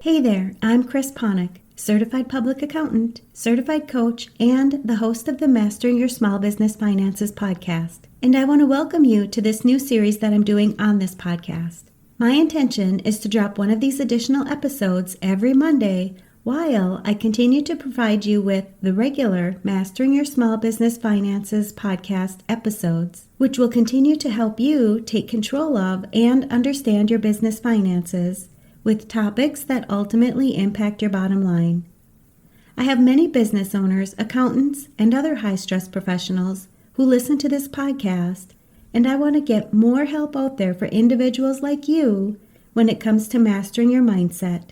Hey there, I'm Chris Ponick, Certified Public Accountant, Certified Coach, and the host of the Mastering Your Small Business Finances podcast. And I want to welcome you to this new series that I'm doing on this podcast. My intention is to drop one of these additional episodes every Monday while I continue to provide you with the regular Mastering Your Small Business Finances podcast episodes, which will continue to help you take control of and understand your business finances with topics that ultimately impact your bottom line. I have many business owners, accountants, and other high-stress professionals who listen to this podcast, and I want to get more help out there for individuals like you when it comes to mastering your mindset.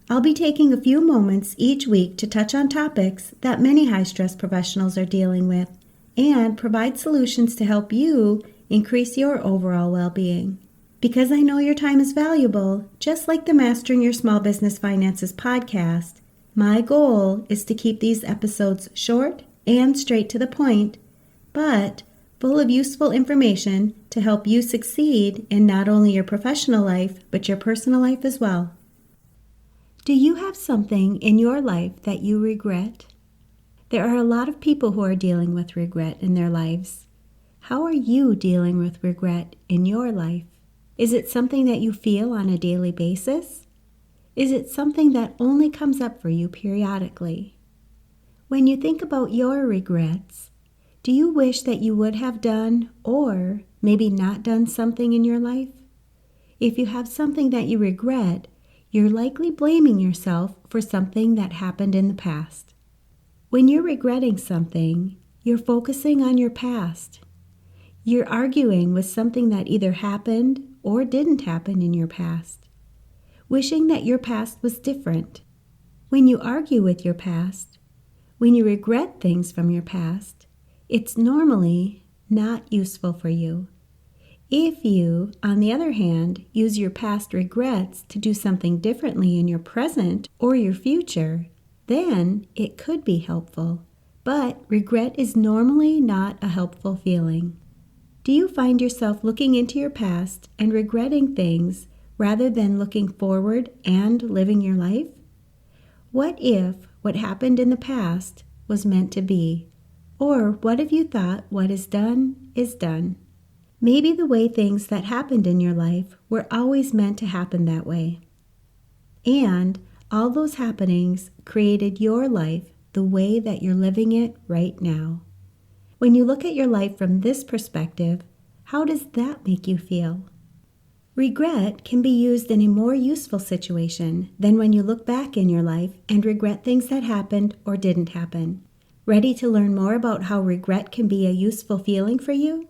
I'll be taking a few moments each week to touch on topics that many high-stress professionals are dealing with and provide solutions to help you increase your overall well-being. Because I know your time is valuable, just like the Mastering Your Small Business Finances podcast, my goal is to keep these episodes short and straight to the point, but full of useful information to help you succeed in not only your professional life, but your personal life as well. Do you have something in your life that you regret? There are a lot of people who are dealing with regret in their lives. How are you dealing with regret in your life? Is it something that you feel on a daily basis? Is it something that only comes up for you periodically? When you think about your regrets, do you wish that you would have done or maybe not done something in your life? If you have something that you regret, you're likely blaming yourself for something that happened in the past. When you're regretting something, you're focusing on your past. You're arguing with something that either happened or didn't happen in your past, wishing that your past was different. When you argue with your past, when you regret things from your past, it's normally not useful for you. If you, on the other hand, use your past regrets to do something differently in your present or your future, then it could be helpful. But regret is normally not a helpful feeling. Do you find yourself looking into your past and regretting things rather than looking forward and living your life? What if what happened in the past was meant to be? Or what if you thought what is done is done? Maybe the way things that happened in your life were always meant to happen that way. And all those happenings created your life the way that you're living it right now. When you look at your life from this perspective, how does that make you feel? Regret can be used in a more useful situation than when you look back in your life and regret things that happened or didn't happen. Ready to learn more about how regret can be a useful feeling for you?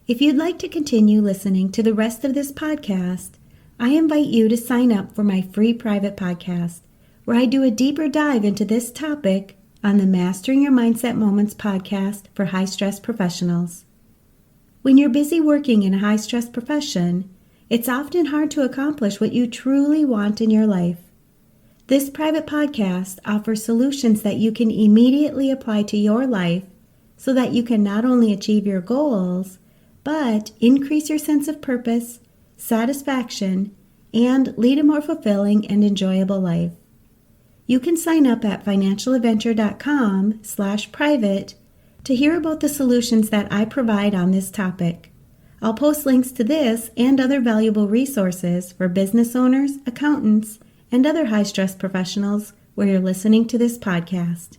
If you'd like to continue listening to the rest of this podcast, I invite you to sign up for my free private podcast, where I do a deeper dive into this topic on the Mastering Your Mindset Moments podcast for high-stress professionals. When you're busy working in a high-stress profession, it's often hard to accomplish what you truly want in your life. This private podcast offers solutions that you can immediately apply to your life so that you can not only achieve your goals, but increase your sense of purpose, satisfaction, and lead a more fulfilling and enjoyable life. You can sign up at financialadventure.com/private to hear about the solutions that I provide on this topic. I'll post links to this and other valuable resources for business owners, accountants, and other high-stress professionals where you're listening to this podcast.